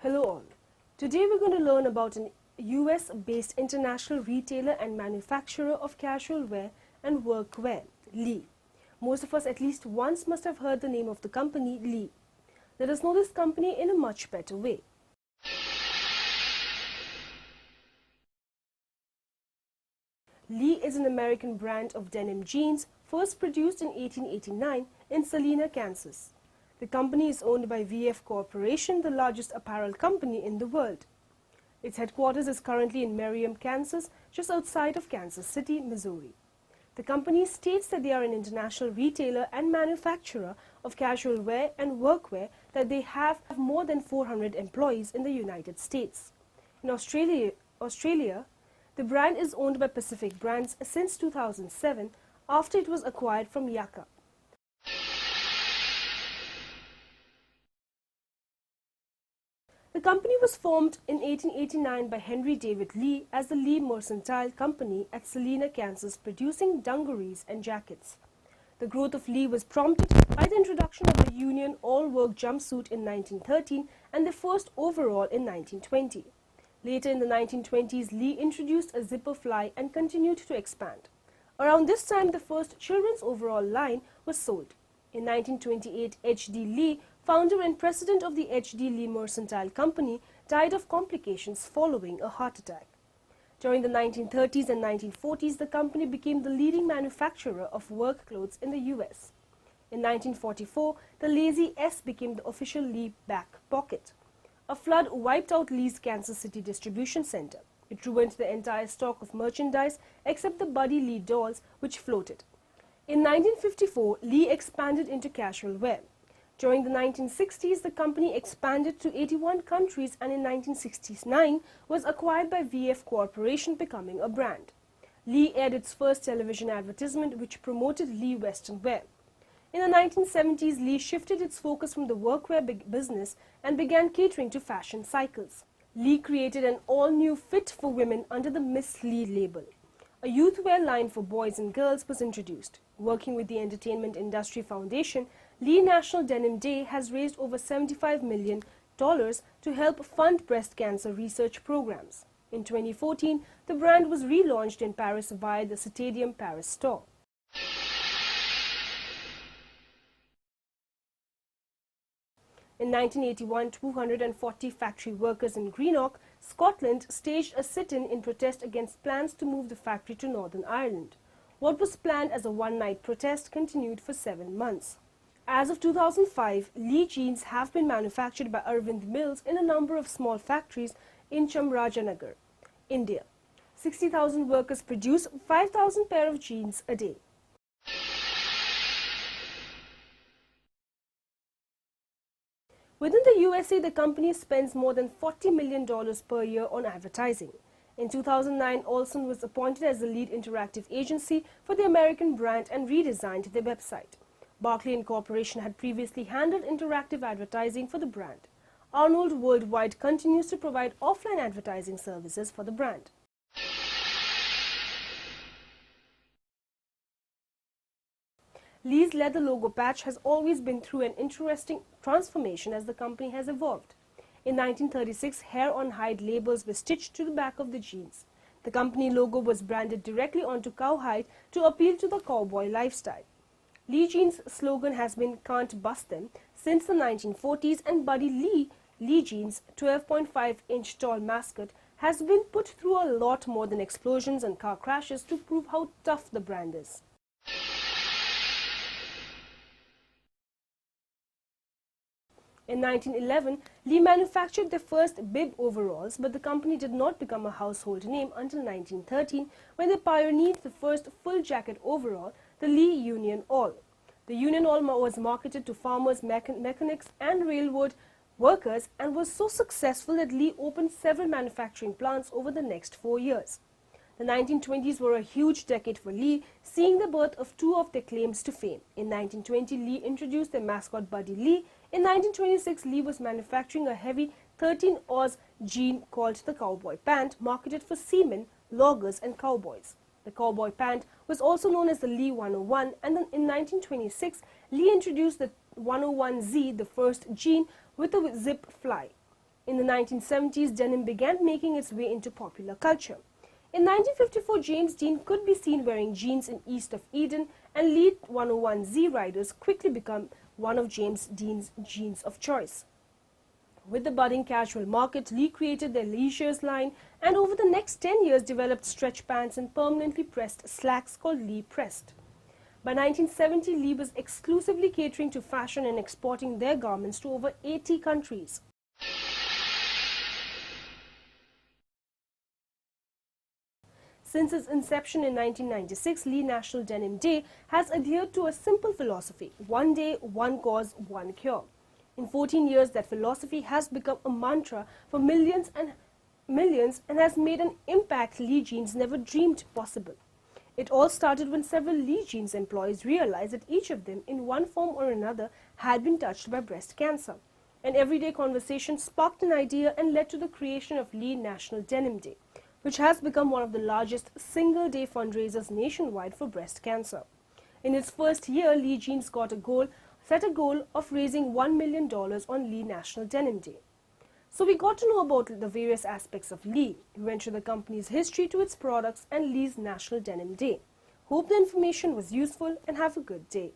Hello all. Today we're going to learn about an US-based international retailer and manufacturer of casual wear and workwear, Lee. Most of us at least once must have heard the name of the company, Lee. Let us know this company in a much better way. Lee is an American brand of denim jeans, first produced in 1889 in Salina, Kansas. The company is owned by VF Corporation, the largest apparel company in the world. Its headquarters is currently in Merriam, Kansas, just outside of Kansas City, Missouri. The company states that they are an international retailer and manufacturer of casual wear and workwear, that they have more than 400 employees in the United States. In Australia, the brand is owned by Pacific Brands since 2007 after it was acquired from Yaka. The company was formed in 1889 by Henry David Lee as the Lee Mercantile Company at Salina, Kansas, producing dungarees and jackets. The growth of Lee was prompted by the introduction of the Union all-work jumpsuit in 1913 and the first overall in 1920. Later in the 1920s, Lee introduced a zipper fly and continued to expand. Around this time, the first children's overall line was sold. In 1928, H.D. Lee, founder and president of the H.D. Lee Mercantile Company, died of complications following a heart attack. During the 1930s and 1940s, the company became the leading manufacturer of work clothes in the U.S. In 1944, the Lazy S became the official Lee back pocket. A flood wiped out Lee's Kansas City distribution center. It ruined the entire stock of merchandise except the Buddy Lee dolls, which floated. In 1954, Lee expanded into casual wear. During the 1960s, the company expanded to 81 countries and in 1969 was acquired by VF Corporation, becoming a brand. Lee aired its first television advertisement, which promoted Lee Western wear. In the 1970s, Lee shifted its focus from the workwear business and began catering to fashion cycles. Lee created an all-new fit for women under the Miss Lee label. A youth wear line for boys and girls was introduced. Working with the Entertainment Industry Foundation, Lee National Denim Day has raised over $75 million to help fund breast cancer research programs. In 2014, the brand was relaunched in Paris via the Stadium Paris store. In 1981, 240 factory workers in Greenock, Scotland, staged a sit-in in protest against plans to move the factory to Northern Ireland. What was planned as a one-night protest continued for 7 months. As of 2005, Lee jeans have been manufactured by Arvind Mills in a number of small factories in Chamarajanagar, India. 60,000 workers produce 5,000 pair of jeans a day. Within the USA, the company spends more than $40 million per year on advertising. In 2009, Olson was appointed as the lead interactive agency for the American brand and redesigned their website. Barclay Incorporation had previously handled interactive advertising for the brand. Arnold Worldwide continues to provide offline advertising services for the brand. Lee's leather logo patch has always been through an interesting transformation as the company has evolved. In 1936, hair-on-hide labels were stitched to the back of the jeans. The company logo was branded directly onto cowhide to appeal to the cowboy lifestyle. Lee Jeans' slogan has been "Can't Bust Them" since the 1940s, and Buddy Lee, Lee Jeans' 12.5-inch tall mascot, has been put through a lot more than explosions and car crashes to prove how tough the brand is. In 1911, Lee manufactured their first bib overalls, but the company did not become a household name until 1913, when they pioneered the first full jacket overall, the Lee Union All. The Union All was marketed to farmers, mechanics and railroad workers and was so successful that Lee opened several manufacturing plants over the next 4 years. The 1920s were a huge decade for Lee, seeing the birth of two of their claims to fame. In 1920, Lee introduced their mascot Buddy Lee. In 1926, Lee was manufacturing a heavy 13-oz jean called the cowboy pant, marketed for seamen, loggers and cowboys. The cowboy pant was also known as the Lee 101, and then in 1926, Lee introduced the 101Z, the first jean with a zip fly. In the 1970s, denim began making its way into popular culture. In 1954, James Dean could be seen wearing jeans in East of Eden, and Lee 101Z riders quickly become one of James Dean's jeans of choice. With the budding casual market, Lee created their leisures line and over the next 10 years developed stretch pants and permanently pressed slacks called Lee Pressed. By 1970, Lee was exclusively catering to fashion and exporting their garments to over 80 countries. Since its inception in 1996, Lee National Denim Day has adhered to a simple philosophy: one day, one cause, one cure. In 14 years, that philosophy has become a mantra for millions and has made an impact Lee Jeans never dreamed possible. It all started when several Lee Jeans employees realized that each of them, in one form or another, had been touched by breast cancer. An everyday conversation sparked an idea and led to the creation of Lee National Denim Day, which has become one of the largest single-day fundraisers nationwide for breast cancer. In its first year, Lee Jeans set a goal of raising $1 million on Lee National Denim Day. So we got to know about the various aspects of Lee. We went through the company's history to its products and Lee's National Denim Day. Hope the information was useful and have a good day.